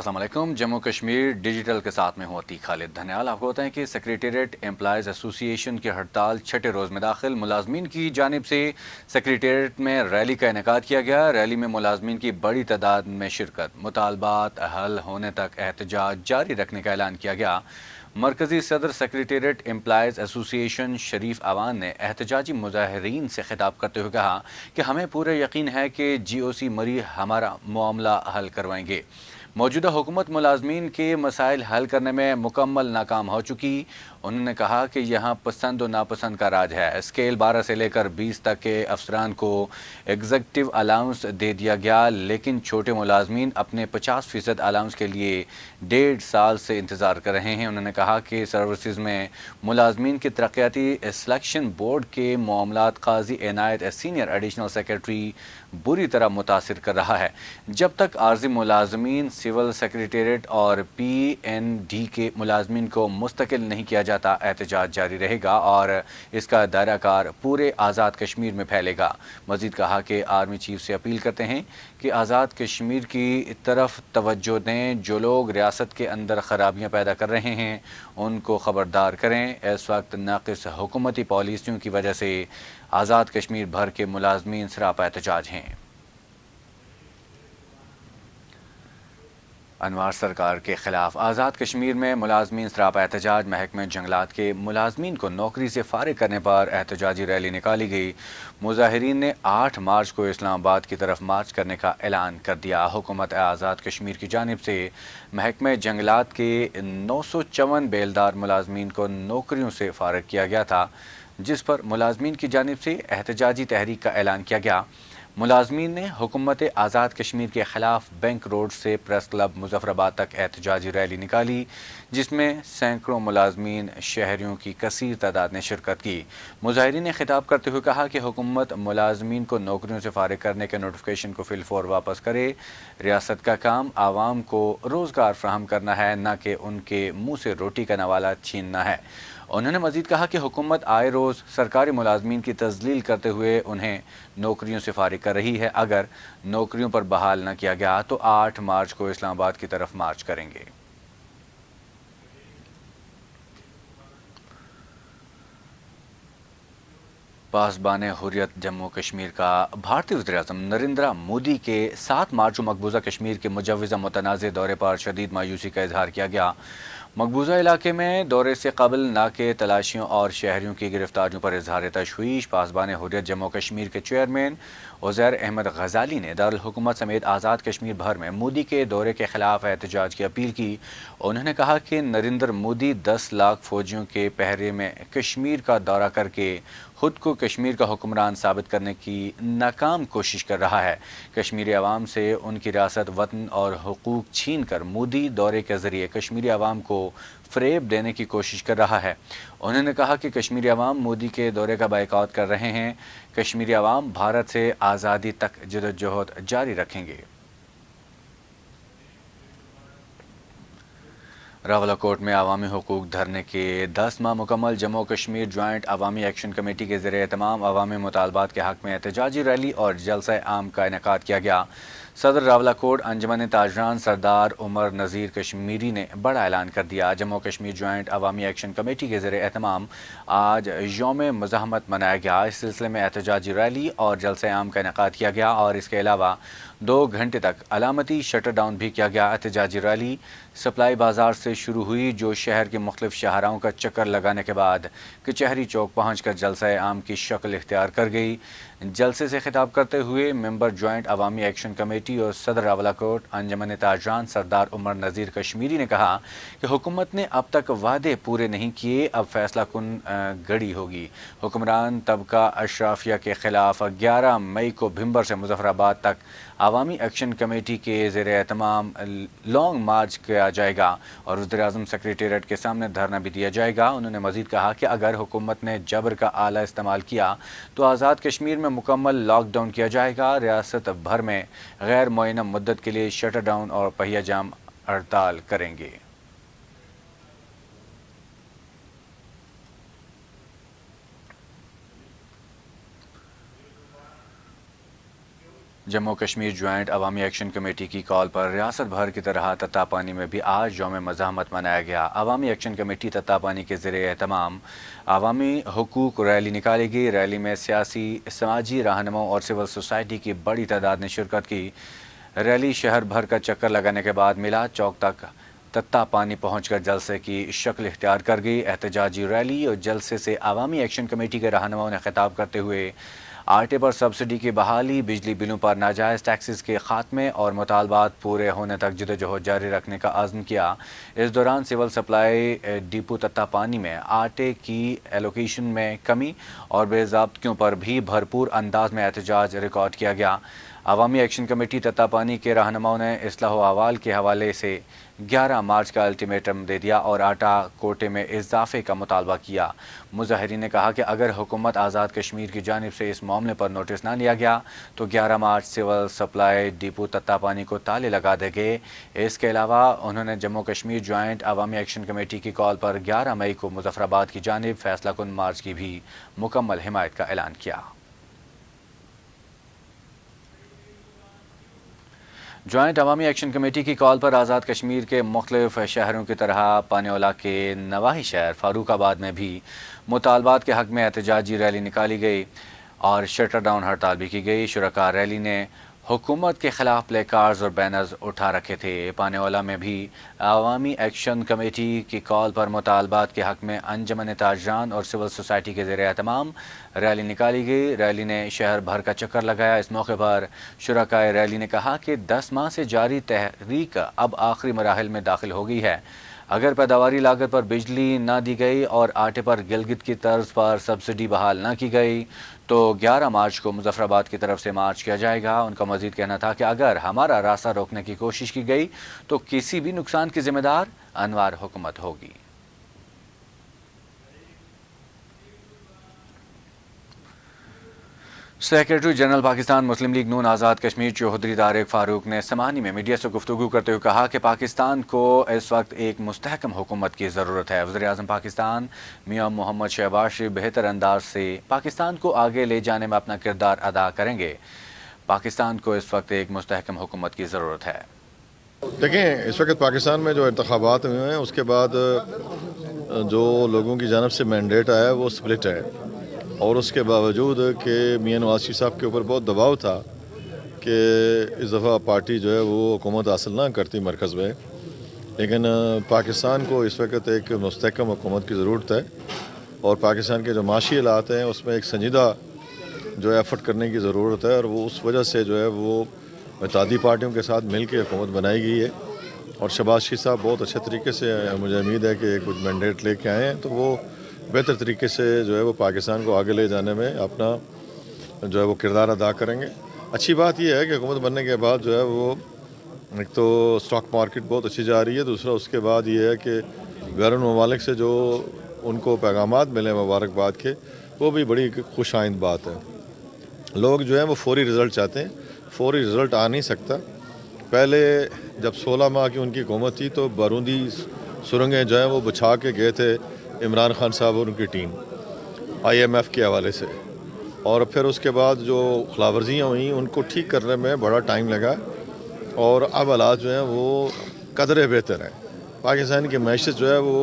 अस्सलाम वालेकुम। जम्मू कश्मीर डिजिटल के साथ में हूँ अतीक खालिद धन्याल। आपको बताएं कि सेक्रेटेरिएट एम्प्लॉयज़ एसोसिएशन की हड़ताल छठे रोज़ में दाखिल। मुलाजमीन की जानिब से सेक्रेटेरिएट में रैली का इनेकाद किया गया। रैली में मुलाजमीन की बड़ी तादाद में शिरकत, मुतालबात हल होने तक एहतजाज जारी रखने का ऐलान किया गया। मरकज़ी सदर सेक्रेटेरिएट एम्प्लॉयज़ एसोसिएशन शरीफ अवान ने एहतजाजी मुजाहिरीन से खिताब करते हुए कहा कि हमें पूरा यकीन है कि GOC मरी हमारा मामला हल करवाएंगे। मौजूदा हुकूमत मुलाजमीन के मसाइल हल करने में मुकम्मल नाकाम हो चुकी। उन्होंने कहा कि यहाँ पसंद और नापसंद का राज है। स्केल 12 से लेकर 20 तक के अफसरान को एग्जीक्यूटिव अलाउंस दे दिया गया, लेकिन छोटे मुलाजमीन अपने 50% अलाउंस के लिए 1.5 साल से इंतज़ार कर रहे हैं। उन्होंने कहा कि सर्विसेज में मुलाजमीन के तरक्याती सिलेक्शन बोर्ड के मामलात काजी इनायत सीनियर एडिशनल सेक्रेटरी बुरी तरह मुतासिर कर रहा है। जब तक आर्जी मुलाजमीन सिविल सेक्रेटेरिएट और PND के मुलाजमीन को मुस्तकिल नहीं किया जाता, एहतजाज जारी रहेगा और इसका दायरा कार पूरे आज़ाद कश्मीर में फैलेगा। मजीद कहा कि आर्मी चीफ से अपील करते हैं कि आज़ाद कश्मीर की तरफ तवज्जो दें। जो लोग रियासत के अंदर खराबियाँ पैदा कर रहे हैं उनको ख़बरदार करें। इस वक्त नाक़िस हुकूमती पॉलिसियों की वजह से आज़ाद कश्मीर भर के मुलाजमीन सरापा एहतजाज हैं। अनवार सरकार के खिलाफ आज़ाद कश्मीर में मुलाजमीन सरापा एहतजाज। महकमे जंगलात के मुलाजमीन को नौकरी से फारिग करने पर एहतजाजी रैली निकाली गई। मुजाहिरीन ने 8 मार्च को इस्लामाबाद की तरफ मार्च करने का ऐलान कर दिया। हुकूमत आज़ाद कश्मीर की जानिब से महकमे जंगलात के 954 बेलदार मुलाजमीन को नौकरियों से फारिग किया गया था, जिस पर मुलाजमीन की जानिब से एहतजाजी तहरीक का ऐलान किया गया। मुलाजमीन ने हुकूमत आज़ाद कश्मीर के खिलाफ बैंक रोड से प्रेस क्लब मुजफ्फराबाद तक एहतजाजी रैली निकाली, जिसमें सैकड़ों मुलाजमीन शहरियों की कसीर तादाद ने शिरकत की। मुजाहिरीन ने खिताब करते हुए कहा कि हुकूमत मुलाजमीन को नौकरियों से फारिग करने के नोटिफिकेशन को फिलफौर वापस करे। रियासत का काम आवाम को रोज़गार फ्राहम करना है, न कि उनके मुँह से रोटी का नवाला छीनना है। उन्होंने मजीद कहा कि हुकूमत आए रोज़ सरकारी मुलाजमीन की तजलील करते हुए उन्हें नौकरियों से फारिग कर रही है। अगर नौकरियों पर बहाल न किया गया तो 8 मार्च को इस्लामाबाद की तरफ मार्च करेंगे। पासबान हुर्रियत जम्मू कश्मीर का भारतीय वज़ीर-ए-आज़म नरेंद्र मोदी के 7 मार्च को मकबूजा कश्मीर के मुजव्वज़ा मुतनाज़ दौरे पर शदीद मायूसी का इजहार किया गया। मकबूजा इलाके में दौरे से कबल नाके तलाशियों और शहरियों की गिरफ्तारियों पर इजहार तशवीश। पासबान हुर्रियत जम्मू कश्मीर के चेयरमैन उज़ैर अहमद गजाली ने दारुल हुकूमत समेत आज़ाद कश्मीर भर में मोदी के दौरे के खिलाफ एहतजाज की अपील की। उन्होंने कहा कि नरेंद्र मोदी 10 लाख फौजियों के पहरे में कश्मीर का दौरा करके खुद को कश्मीर का हुक्मरान साबित करने की नाकाम कोशिश कर रहा है। कश्मीरी अवाम से उनकी रियासत वतन और हुकूक छीन कर मोदी दौरे के ज़रिए कश्मीरी अवाम को फ़रेब देने की कोशिश कर रहा है। उन्होंने कहा कि कश्मीरी अवाम मोदी के दौरे का बायकॉट कर रहे हैं। कश्मीरी अवाम भारत से आज़ादी तक जदोजहद जारी रखेंगे। रावलाकोट में अवामी हुकूक धरने के 10 माह मुकम्मल। जम्मू कश्मीर जॉइंट अवामी एक्शन कमेटी के ज़रिए तमाम अवामी मुतालबात के हक़ में एहतजाजी रैली और जलसा आम का इनेकाद किया गया। सदर रावलाकोट अंजमन ताजरान सरदार उमर नज़ीर कश्मीरी ने बड़ा ऐलान कर दिया। जम्मू कश्मीर जॉइंट अवामी एक्शन कमेटी के ज़रिए एहतमाम आज यौम मज़ाहमत मनाया गया। इस सिलसिले में एहतजाजी रैली और जलसा आम का इनेकाद किया गया और इसके अलावा 2 घंटे तक अलामती शटर डाउन भी किया गया। एहतजाजी रैली सप्लाई बाजार से शुरू हुई, जो शहर के मुख्तलिफ शाहराहों का चक्कर लगाने के बाद कचहरी चौक पहुंचकर जलसा आम की शक्ल इख्तियार कर गई। जलसे से खिताब करते हुए मेंबर जॉइंट अवामी एक्शन कमेटी और सदर रावलाकोट अंजमन ताजरान सरदार उमर नज़ीर कश्मीरी ने कहा कि हुकूमत ने अब तक वादे पूरे नहीं किए, अब फैसला कुन घड़ी होगी। हुक्मरान तबका अशराफिया के खिलाफ 11 मई को भिंबर से मुजफ्फराबाद तक अवामी एक्शन कमेटी के ज़ेर एहतमाम लॉन्ग मार्च किया जाएगा और वज़ीर-ए-आज़म सेक्रेटेरिएट के सामने धरना भी दिया जाएगा। उन्होंने मज़ीद कहा कि अगर हुकूमत ने जबर का आला इस्तेमाल किया तो आज़ाद कश्मीर में मुकम्मल लॉकडाउन किया जाएगा। रियासत भर में गैर मुअय्यना मुद्दत के लिए शटर डाउन और पहिया जाम हड़ताल करेंगे। जम्मू कश्मीर ज्वाइंट अवामी एक्शन कमेटी की कॉल पर रियासत भर की तरह तत्तापानी में भी आज यौम मज़ाहमत मनाया गया। अवामी एक्शन कमेटी तत्तापानी के ज़रिए एहतमाम अवामी हुकूक रैली निकाली गई। रैली में सियासी समाजी रहनुमाओं और सिविल सोसाइटी की बड़ी तादाद ने शिरकत की। रैली शहर भर का चक्कर लगाने के बाद मिलाद चौक तक तत्तापानी पहुंचकर जलसे की शक्ल इख्तियार कर गई। एहतजाजी रैली और जलसे से अवामी एक्शन कमेटी के रहनुमाओं ने खिताब करते हुए आटे पर सब्सिडी की बहाली, बिजली बिलों पर नाजायज़ टैक्सेस के खात्मे और मुतालबात पूरे होने तक जदोजहद जारी रखने का अज़्म किया। इस दौरान सिविल सप्लाई डिपो तत्तापानी में आटे की एलोकेशन में कमी और बेज़ाब्तियों पर भी भरपूर अंदाज में एहतजाज रिकॉर्ड किया गया। अवामी एक्शन कमेटी तत्तापानी के रहनुमाओं ने इस्लाह अहवाल के हवाले से 11 मार्च का अल्टीमेटम दे दिया और आटा कोटे में इजाफे का मुतालबा किया। मुजाहिरीन ने कहा कि अगर हुकूमत आज़ाद कश्मीर की जानिब से इस मामले पर नोटिस ना लिया गया तो 11 मार्च सिविल सप्लाई डिपो तत्तापानी को ताले लगा देंगे। इसके अलावा उन्होंने जम्मू कश्मीर ज्वाइंट अवामी एक्शन कमेटी की कॉल पर 11 मई को मुजफ्फराबाद की जानिब फैसला कुन मार्च की भी मुकम्मल हिमायत का ऐलान किया। ज्वाइंट अवामी एक्शन कमेटी की कॉल पर आज़ाद कश्मीर के मुख्तलिफ शहरों की तरह पानीवाला के नवाही शहर फारूकाबाद में भी मुतालबात के हक़ में एहतजाजी रैली निकाली गई और शटर डाउन हड़ताल भी की गई। शुरका रैली ने हुकूमत के खिलाफ प्ले कार्ड्स और बैनर्स उठा रखे थे। पानीवाला में भी अवामी एक्शन कमेटी की कॉल पर मुतालबात के हक़ में अंजमन ताजरान और सिविल सोसाइटी के ज़रिए तमाम रैली निकाली गई। रैली ने शहर भर का चक्कर लगाया। इस मौके पर शुरकाए रैली ने कहा कि 10 माह से जारी तहरीक अब आखिरी मराहिल में दाखिल हो गई है। अगर पैदावारी लागत पर बिजली ना दी गई और आटे पर गिलगित की तर्ज पर सब्सिडी बहाल ना की गई तो 11 मार्च को मुजफ्फराबाद की तरफ से मार्च किया जाएगा। उनका मजीद कहना था कि अगर हमारा रास्ता रोकने की कोशिश की गई तो किसी भी नुकसान की जिम्मेदार अनवार हुकूमत होगी। सेक्रेटरी जनरल पाकिस्तान मुस्लिम लीग नून आज़ाद कश्मीर चौधरी तारिक फारूक ने समानी में मीडिया से गुफ्तगू करते हुए कहा कि पाकिस्तान को इस वक्त एक मुस्तहकम हुकूमत की ज़रूरत है। वज़ीर आज़म पाकिस्तान मियां मोहम्मद शहबाज शरीफ बेहतर अंदाज से पाकिस्तान को आगे ले जाने में अपना किरदार अदा करेंगे। पाकिस्तान को इस वक्त एक मुस्तहकम हुकूमत की ज़रूरत है। देखें, इस वक्त पाकिस्तान में जो इंतखाबात हुए हैं उसके बाद जो लोगों की जानब से मैंडेट आया वो स्प्लिट है और उसके बावजूद कि मियां नवाज शरीफ साहब के ऊपर बहुत दबाव था कि इस दफ़ा पार्टी जो है वो हुकूमत हासिल ना करती मरकज़ में, लेकिन पाकिस्तान को इस वक्त एक मुस्तहकम हुकूमत की ज़रूरत है और पाकिस्तान के जो माशी हालात हैं उसमें एक संजीदा जो है एफर्ट करने की ज़रूरत है और वो उस वजह से जो है वो इत्तेहादी पार्टियों के साथ मिल के हुकूमत बनाई गई है। और शहबाज शरीफ साहब बहुत अच्छे तरीके से, मुझे उम्मीद है कि कुछ मैंडेट लेके आए हैं तो वो बेहतर तरीके से जो है वो पाकिस्तान को आगे ले जाने में अपना जो है वो किरदार अदा करेंगे। अच्छी बात यह है कि हुकूमत बनने के बाद जो है वो एक तो स्टॉक मार्केट बहुत अच्छी जा रही है, दूसरा उसके बाद ये है कि बैरून ममालिक से जो उनको पैगामात मिले मुबारकबाद के, वो भी बड़ी खुश आइंद बात है। लोग जो है वो फौरी रिज़ल्ट चाहते हैं, फौरी रिज़ल्ट आ नहीं सकता। पहले जब 16 माह की उनकी हुकूमत थी तो बारूदी सुरंगें जो है वो बिछा के गए थे इमरान खान साहब और उनकी टीम IMF के हवाले से, और फिर उसके बाद जो खिलाफवर्जियाँ हुई उनको ठीक करने में बड़ा टाइम लगा और अब हालात जो हैं वो कदरे बेहतर हैं। पाकिस्तान की मैशत जो है वो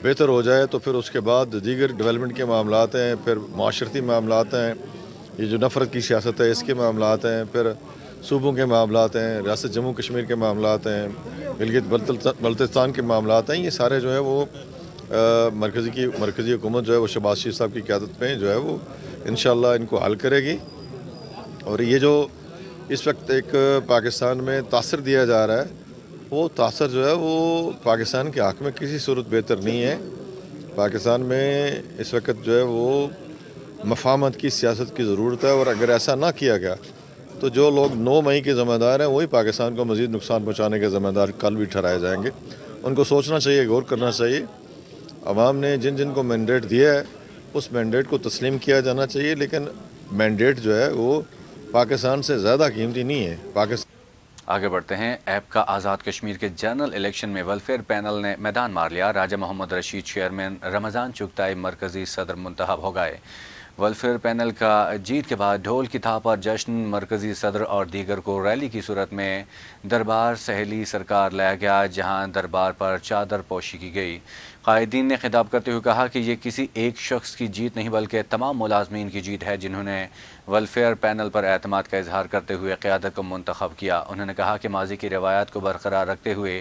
बेहतर हो जाए तो फिर उसके बाद दीगर डेवलपमेंट के मामलात हैं, फिर माशरती मामलात हैं, ये जो नफ़रत की सियासत है इसके मामलात हैं, फिर सूबों के मामलात हैं, रियासत जम्मू कश्मीर के मामलात हैं, गिलगित बल्तिस्तान के मामलात हैं, ये सारे जो है वो मरकज़ी हुकूमत जो है वो शहबाज शरीफ साहब की क़यादत में जो है वो इंशाअल्लाह इनको हल करेगी। और ये जो इस वक्त एक पाकिस्तान में तासर दिया जा रहा है वो तासर जो है वो पाकिस्तान के हक़ में किसी सूरत बेहतर नहीं है। पाकिस्तान में इस वक्त जो है वो मफाहमत की सियासत की ज़रूरत है और अगर ऐसा ना किया गया तो जो लोग 9 मई के ज़िम्मेदार हैं वही पाकिस्तान को मज़ीद नुकसान पहुँचाने के ज़िम्मेदार कल भी ठहराए जाएंगे। उनको सोचना चाहिए, गौर करना चाहिए। अवाम ने जिन जिन को मैंडेट दिया है उस मैंडेट को तस्लीम किया जाना चाहिए, लेकिन मैंडेट जो है वो पाकिस्तान से ज़्यादा कीमती नहीं है। पाकिस्तान आगे बढ़ते हैं। ऐप का आज़ाद कश्मीर के जनरल इलेक्शन में वेलफेयर पैनल ने मैदान मार लिया। राजा मोहम्मद रशीद चेयरमैन, रमज़ान चुगताई मरकज़ी सदर मुंतखब हो गए। ویلفیئر پینل کا جیت کے بعد ڈھول کی تھاپ پر جشن، مرکزی صدر اور دیگر کو ریلی کی صورت میں دربار سہیلی سرکار لایا گیا، جہاں دربار پر چادر پوشی کی گئی۔ قائدین نے خطاب کرتے ہوئے کہا کہ یہ کسی ایک شخص کی جیت نہیں بلکہ تمام ملازمین کی جیت ہے جنہوں نے ویلفیئر پینل پر اعتماد کا اظہار کرتے ہوئے قیادت کو منتخب کیا۔ انہوں نے کہا کہ ماضی کی روایات کو برقرار رکھتے ہوئے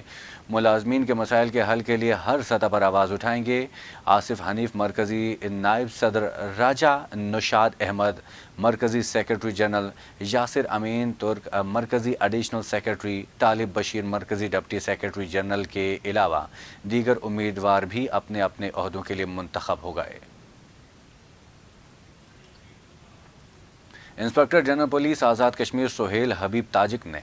ملازمین کے مسائل کے حل کے لیے ہر سطح پر آواز اٹھائیں گے۔ آصف حنیف مرکزی نائب صدر، راجہ نشاد احمد مرکزی سیکرٹری جنرل، یاسر امین ترک مرکزی ایڈیشنل سیکرٹری، طالب بشیر مرکزی ڈپٹی سیکرٹری جنرل کے علاوہ دیگر امیدوار بھی اپنے اپنے عہدوں کے لیے منتخب ہو گئے۔ Inspector general police Azad Kashmir Sohail Habib Tajik نے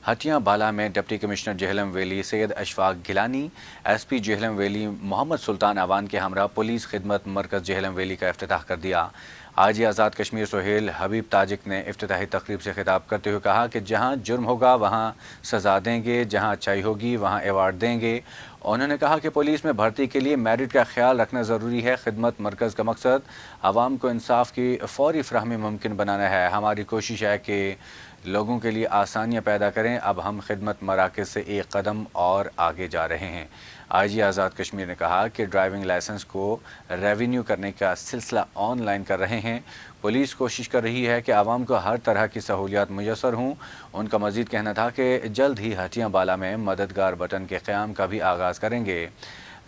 ہٹیاں بالا میں deputy commissioner Jhelum valley Syed Ishfaq Gilani, S P Jhelum valley Muhammad Sultan Awan کے ہمراہ پولیس خدمت مرکز جہلم ویلی کا افتتاح کر دیا۔ آج آزاد کشمیر سہیل حبیب تاجک نے افتتاحی تقریب سے خطاب کرتے ہوئے کہا کہ جہاں جرم ہوگا وہاں سزا دیں گے، جہاں اچھائی ہوگی وہاں ایوارڈ دیں گے۔ انہوں نے کہا کہ پولیس میں بھرتی کے لیے میرٹ کا خیال رکھنا ضروری ہے۔ خدمت مرکز کا مقصد عوام کو انصاف کی فوری فراہمی ممکن بنانا ہے۔ ہماری کوشش ہے کہ لوگوں کے لیے آسانیاں پیدا کریں۔ اب ہم خدمت مراکز سے ایک قدم اور آگے جا رہے ہیں۔ آج آزاد کشمیر نے کہا کہ ڈرائیونگ لائسنس کو ریونیو کرنے کا سلسلہ آن لائن کر رہے ہیں۔ پولیس کوشش کر رہی ہے کہ عوام کو ہر طرح کی سہولیات میسر ہوں۔ ان کا مزید کہنا تھا کہ جلد ہی ہٹیاں بالا میں مددگار بٹن کے قیام کا بھی آغاز کریں گے،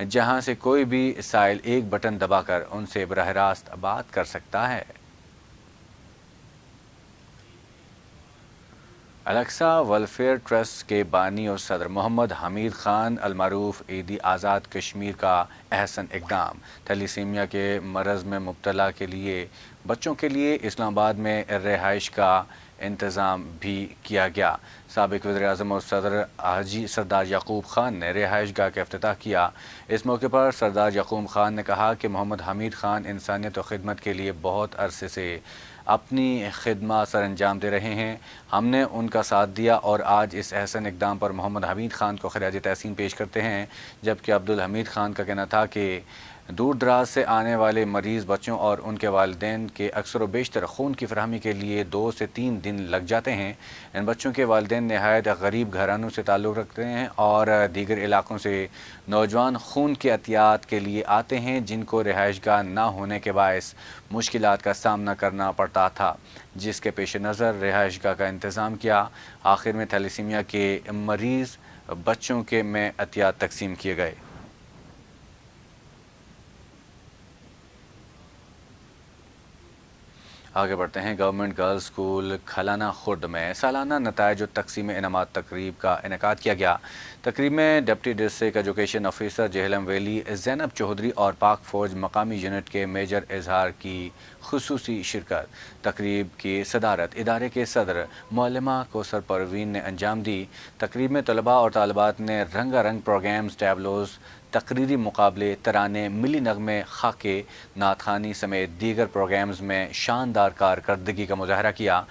جہاں سے کوئی بھی سائل ایک بٹن دبا کر ان سے براہ راست بات کر سکتا ہے۔ الیکسا ویلفیئر ٹرسٹ کے بانی اور صدر محمد حمید خان المعروف عیدی آزاد کشمیر کا احسن اقدام۔ تھیلیسیمیا کے مرض میں مبتلا کے لیے بچوں کے لیے اسلام آباد میں رہائش کا انتظام بھی کیا گیا۔ سابق وزیر اعظم اور صدر حاجی سردار یعقوب خان نے رہائش گاہ کا افتتاح کیا۔ اس موقع پر سردار یعقوب خان نے کہا کہ محمد حمید خان انسانیت و خدمت کے لیے بہت عرصے سے اپنی خدمات سر انجام دے رہے ہیں۔ ہم نے ان کا ساتھ دیا اور آج اس احسن اقدام پر محمد حمید خان کو خراج تحسین پیش کرتے ہیں، جبکہ عبدالحمید خان کا کہنا تھا کہ دور دراز سے آنے والے مریض بچوں اور ان کے والدین کے اکثر و بیشتر خون کی فراہمی کے لیے 2 سے 3 دن لگ جاتے ہیں۔ ان بچوں کے والدین نہایت غریب گھرانوں سے تعلق رکھتے ہیں اور دیگر علاقوں سے نوجوان خون کے عطیات کے لیے آتے ہیں، جن کو رہائش گاہ نہ ہونے کے باعث مشکلات کا سامنا کرنا پڑتا تھا، جس کے پیش نظر رہائش گاہ کا انتظام کیا۔ آخر میں تھیلیسیمیا کے مریض بچوں کے میں عطیات تقسیم کیے گئے۔ آگے بڑھتے ہیں۔ گورنمنٹ گرلز اسکول کھلانہ خرد میں سالانہ نتائج و تقسیم انعامات تقریب کا انعقاد کیا گیا۔ تقریب میں deputy district education officer Jhelum valley Zainab Chaudhry اور پاک فوج مقامی یونٹ کے میجر اظہار کی خصوصی شرکت۔ تقریب کی صدارت ادارے کے صدر معلمہ کوثر پروین نے انجام دی۔ تقریب میں طلباء اور طالبات نے رنگا رنگ پروگرامز، ٹیبلوز، تقریری مقابلے، ترانے، ملی نغمے، خاکے، نعت خوانی سمیت دیگر پروگرامز میں شاندار کارکردگی کا مظاہرہ کیا۔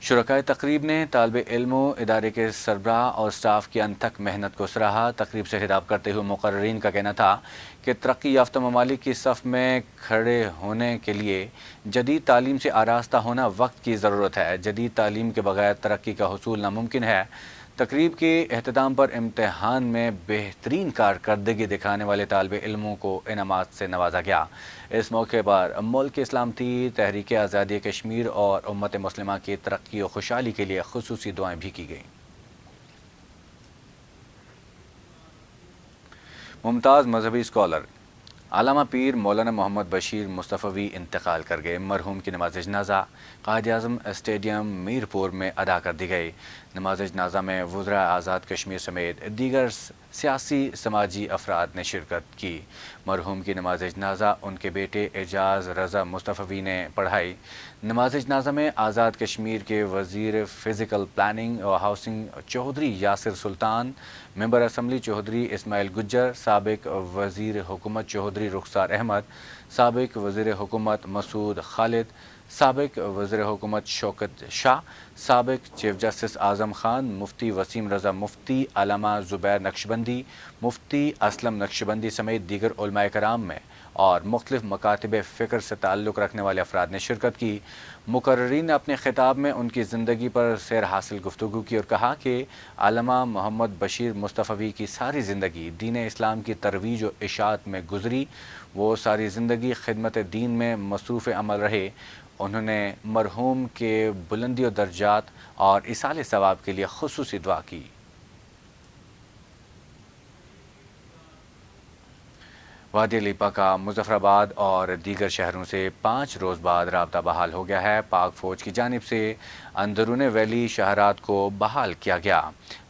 شرکائے تقریب نے طالب علموں، ادارے کے سربراہ اور سٹاف کی انتھک محنت کو سراہا۔ تقریب سے خطاب کرتے ہوئے مقررین کا کہنا تھا کہ ترقی یافتہ ممالک کی صف میں کھڑے ہونے کے لیے جدید تعلیم سے آراستہ ہونا وقت کی ضرورت ہے۔ جدید تعلیم کے بغیر ترقی کا حصول ناممکن ہے۔ تقریب کے اختتام پر امتحان میں بہترین کارکردگی دکھانے والے طالب علموں کو انعامات سے نوازا گیا۔ اس موقع پر ملک اسلامتی، تحریک آزادی کشمیر اور امت مسلمہ کی ترقی و خوشحالی کے لیے خصوصی دعائیں بھی کی گئیں۔ ممتاز مذہبی اسکالر علامہ پیر مولانا محمد بشیر مصطفی انتقال کر گئے۔ مرحوم کی نماز جنازہ قائد اعظم اسٹیڈیم میرپور میں ادا کر دی گئی۔ نماز جنازہ میں وزراء آزاد کشمیر سمیت دیگر سیاسی سماجی افراد نے شرکت کی۔ مرحوم کی نماز جنازہ ان کے بیٹے اعجاز رضا مصطفی نے پڑھائی۔ نماز جنازہ میں آزاد کشمیر کے وزیر فزیکل پلاننگ و ہاؤسنگ چودھری یاسر سلطان، ممبر اسمبلی چودھری اسماعیل گجر، سابق وزیر حکومت چودھری رخسار احمد، سابق وزیر حکومت مسعود خالد، سابق وزیر حکومت شوکت شاہ، سابق چیف جسٹس اعظم خان، مفتی وسیم رضا مفتی، علامہ زبیر نقشبندی، مفتی اسلم نقشبندی سمیت دیگر علماء کرام میں اور مختلف مکاتب فکر سے تعلق رکھنے والے افراد نے شرکت کی۔ مقررین نے اپنے خطاب میں ان کی زندگی پر سیر حاصل گفتگو کی اور کہا کہ علامہ محمد بشیر مصطفوی کی ساری زندگی دین اسلام کی ترویج و اشاعت میں گزری۔ وہ ساری زندگی خدمت دین میں مصروف عمل رہے۔ انہوں نے مرحوم کے بلندی و درجات اور ایصال ثواب کے لیے خصوصی دعا کی۔ وادی لیپا کا مظفر آباد اور دیگر شہروں سے 5 روز بعد رابطہ بحال ہو گیا ہے۔ پاک فوج کی جانب سے اندرون ویلی شہرات کو بحال کیا گیا۔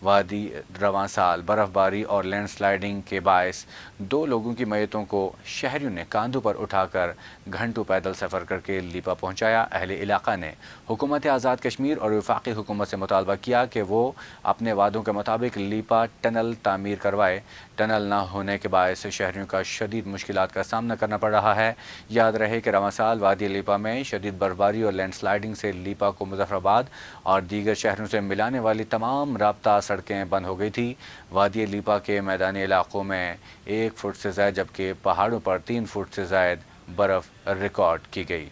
وادی رواں سال برف باری اور لینڈ سلائیڈنگ کے باعث 2 لوگوں کی میتوں کو شہریوں نے کاندھوں پر اٹھا کر گھنٹوں پیدل سفر کر کے لیپا پہنچایا۔ اہل علاقہ نے حکومت آزاد کشمیر اور وفاقی حکومت سے مطالبہ کیا کہ وہ اپنے وعدوں کے مطابق لیپا ٹنل تعمیر کروائے۔ ٹنل نہ ہونے کے باعث شہریوں کا شدید مشکلات کا سامنا کرنا پڑ رہا ہے۔ یاد رہے کہ رواں سال وادی لیپا میں شدید برفباری اور لینڈ سلائیڈنگ سے لیپا کو مظفر آباد اور دیگر شہروں سے ملانے والی تمام رابطہ سڑکیں بند ہو گئی تھی۔ وادی لیپا کے میدانی علاقوں میں 1 فٹ سے زائد جبکہ پہاڑوں پر 3 فٹ سے زائد برف ریکارڈ کی گئی۔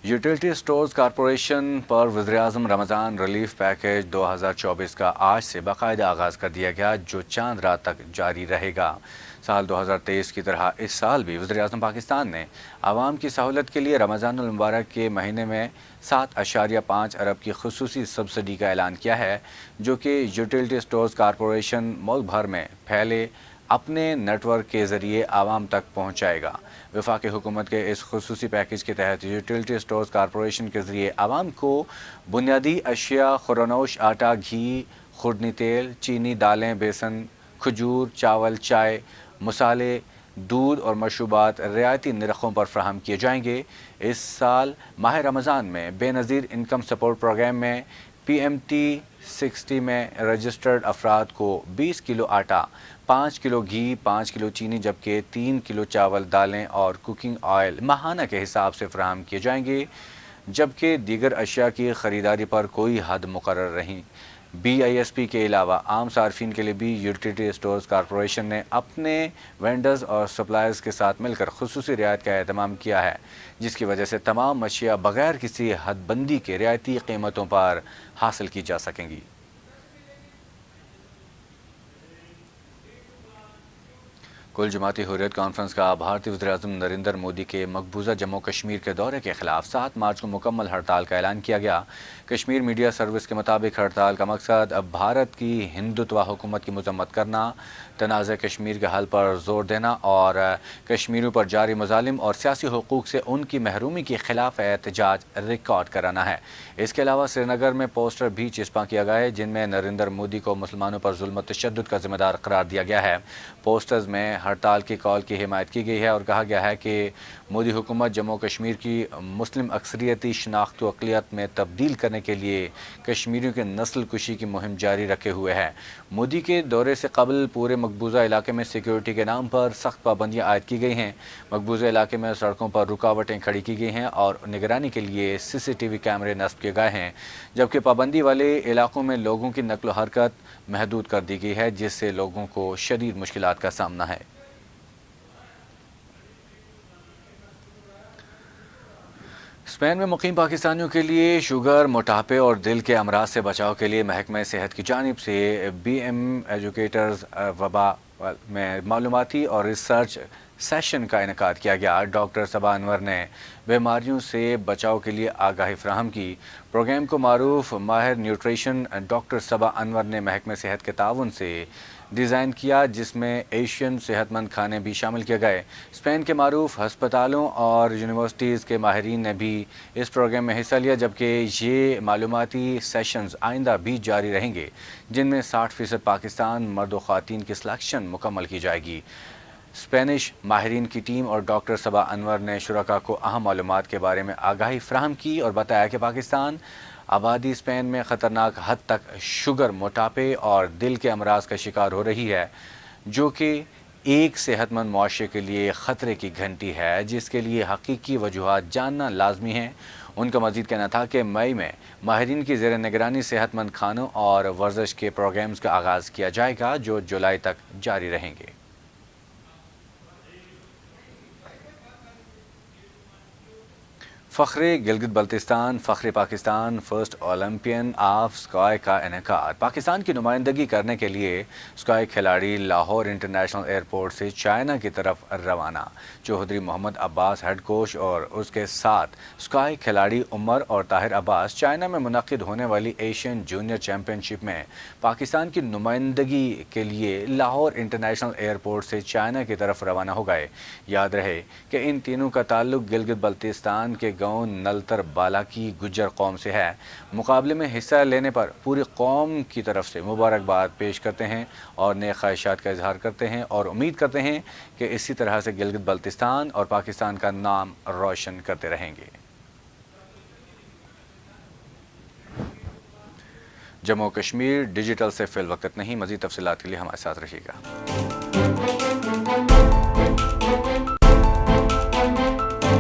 یوٹیلٹی سٹورز کارپوریشن پر وزیراعظم رمضان ریلیف پیکیج 2024 کا آج سے باقاعدہ آغاز کر دیا گیا، جو چاند رات تک جاری رہے گا۔ سال 2023 کی طرح اس سال بھی وزیراعظم پاکستان نے عوام کی سہولت کے لیے رمضان المبارک کے مہینے میں 7.5 ارب کی خصوصی سبسڈی کا اعلان کیا ہے، جو کہ یوٹیلٹی سٹورز کارپوریشن ملک بھر میں پھیلے اپنے نیٹ ورک کے ذریعے عوام تک پہنچائے گا۔ وفاقی حکومت کے اس خصوصی پیکیج کے تحت یوٹیلٹی سٹورز کارپوریشن کے ذریعے عوام کو بنیادی اشیاء، خورنوش، آٹا، گھی، خوردنی تیل، چینی، دالیں، بیسن، کھجور، چاول، چائے، مصالحے، دودھ اور مشروبات رعایتی نرخوں پر فراہم کیے جائیں گے۔ اس سال ماہ رمضان میں بے نظیر انکم سپورٹ پروگرام میں PMT 60 میں رجسٹرڈ افراد کو 20 کلو آٹا، 5 کلو گھی، 5 کلو چینی جبکہ 3 کلو چاول، دالیں اور کوکنگ آئل ماہانہ کے حساب سے فراہم کیے جائیں گے، جبکہ دیگر اشیاء کی خریداری پر کوئی حد مقرر نہیں۔ BISP کے علاوہ عام صارفین کے لیے بھی یوٹیلٹی سٹورز کارپوریشن نے اپنے وینڈرز اور سپلائرز کے ساتھ مل کر خصوصی رعایت کا اہتمام کیا ہے، جس کی وجہ سے تمام اشیاء بغیر کسی حد بندی کے رعایتی قیمتوں پر حاصل کی جا سکیں گی۔ کل جماعتی حریت کانفرنس کا بھارتی وزیراعظم نریندر مودی کے مقبوضہ جموں کشمیر کے دورے کے خلاف 7 مارچ کو مکمل ہڑتال کا اعلان کیا گیا۔ کشمیر میڈیا سروس کے مطابق ہڑتال کا مقصد اب بھارت کی ہندوتوا حکومت کی مذمت کرنا، تنازع کشمیر کے حل پر زور دینا اور کشمیریوں پر جاری مظالم اور سیاسی حقوق سے ان کی محرومی کے خلاف احتجاج ریکارڈ کرانا ہے۔ اس کے علاوہ سری نگر میں پوسٹر بھی چسپاں کیا گئے جن میں نریندر مودی کو مسلمانوں پر ظلم و تشدد کا ذمہ دار قرار دیا گیا ہے۔ پوسٹرز میں ہڑتال کی کال کی حمایت کی گئی ہے اور کہا گیا ہے کہ مودی حکومت جموں کشمیر کی مسلم اکثریتی شناخت و اقلیت میں تبدیل کرنے کے لیے کشمیریوں کی نسل کشی کی مہم جاری رکھے ہوئے ہے۔ مودی کے دورے سے قبل پورے مقبوضہ علاقے میں سیکیورٹی کے نام پر سخت پابندیاں عائد کی گئی ہیں۔ مقبوضہ علاقے میں سڑکوں پر رکاوٹیں کھڑی کی گئی ہیں اور نگرانی کے لیے CCTV کیمرے نصب کیے گئے ہیں، جبکہ پابندی والے علاقوں میں لوگوں کی نقل و حرکت محدود کر دی گئی ہے، جس سے لوگوں کو شدید مشکلات کا سامنا ہے۔ اسپین میں مقیم پاکستانیوں کے لیے شوگر، موٹاپے اور دل کے امراض سے بچاؤ کے لیے محکمہ صحت کی جانب سے BM ایجوکیٹرز وبا میں معلوماتی اور ریسرچ سیشن کا انعقاد کیا گیا۔ ڈاکٹر صبا انور نے بیماریوں سے بچاؤ کے لیے آگاہی فراہم کی۔ پروگرام کو معروف ماہر نیوٹریشن ڈاکٹر صبا انور نے محکمہ صحت کے تعاون سے ڈیزائن کیا، جس میں ایشین صحت مند کھانے بھی شامل کیے گئے۔ اسپین کے معروف ہسپتالوں اور یونیورسٹیز کے ماہرین نے بھی اس پروگرام میں حصہ لیا، جبکہ یہ معلوماتی سیشنز آئندہ بھی جاری رہیں گے، جن میں 60% پاکستان مرد و خواتین کی سلیکشن مکمل کی جائے گی۔ اسپینش ماہرین کی ٹیم اور ڈاکٹر صبا انور نے شرکاء کو اہم معلومات کے بارے میں آگاہی فراہم کی اور بتایا کہ پاکستان آبادی اسپین میں خطرناک حد تک شوگر، موٹاپے اور دل کے امراض کا شکار ہو رہی ہے، جو کہ ایک صحت مند معاشرے کے لیے خطرے کی گھنٹی ہے جس کے لیے حقیقی وجوہات جاننا لازمی ہے۔ ان کا مزید کہنا تھا کہ مئی میں ماہرین کی زیر نگرانی صحت مند کھانوں اور ورزش کے پروگرامز کا آغاز کیا جائے گا جو جولائی تک جاری رہیں گے۔ فخر گلگت بلتستان، فخر Pakistan, first Olympian of sky کا انعقاد۔ پاکستان کی نمائندگی کرنے کے لیے اسکائی کھلاڑی لاہور انٹرنیشنل ایئرپورٹ سے چائنا کی طرف روانہ۔ چوہدری محمد عباس ہیڈ کوچ اور اس کے ساتھ اسکائی کھلاڑی عمر اور طاہر عباس چائنا میں منعقد ہونے والی ایشین جونیئر چیمپئن شپ میں پاکستان کی نمائندگی کے لیے لاہور انٹرنیشنل ایئرپورٹ سے چائنا کی طرف روانہ ہو گئے۔ یاد رہے کہ ان تینوں کا تعلق گلگت بلتستان کے گاؤں نلتر بالا کی گجر قوم سے ہے۔ مقابلے میں حصہ لینے پر پوری قوم کی طرف سے مبارکباد پیش کرتے ہیں اور نیک خواہشات کا اظہار کرتے ہیں اور امید کرتے ہیں کہ اسی طرح سے گلگت بلتستان اور پاکستان کا نام روشن کرتے رہیں گے۔ جموں کشمیر ڈیجیٹل سے فی الوقت نہیں، مزید تفصیلات کے لیے ہمارے ساتھ رہیے گا۔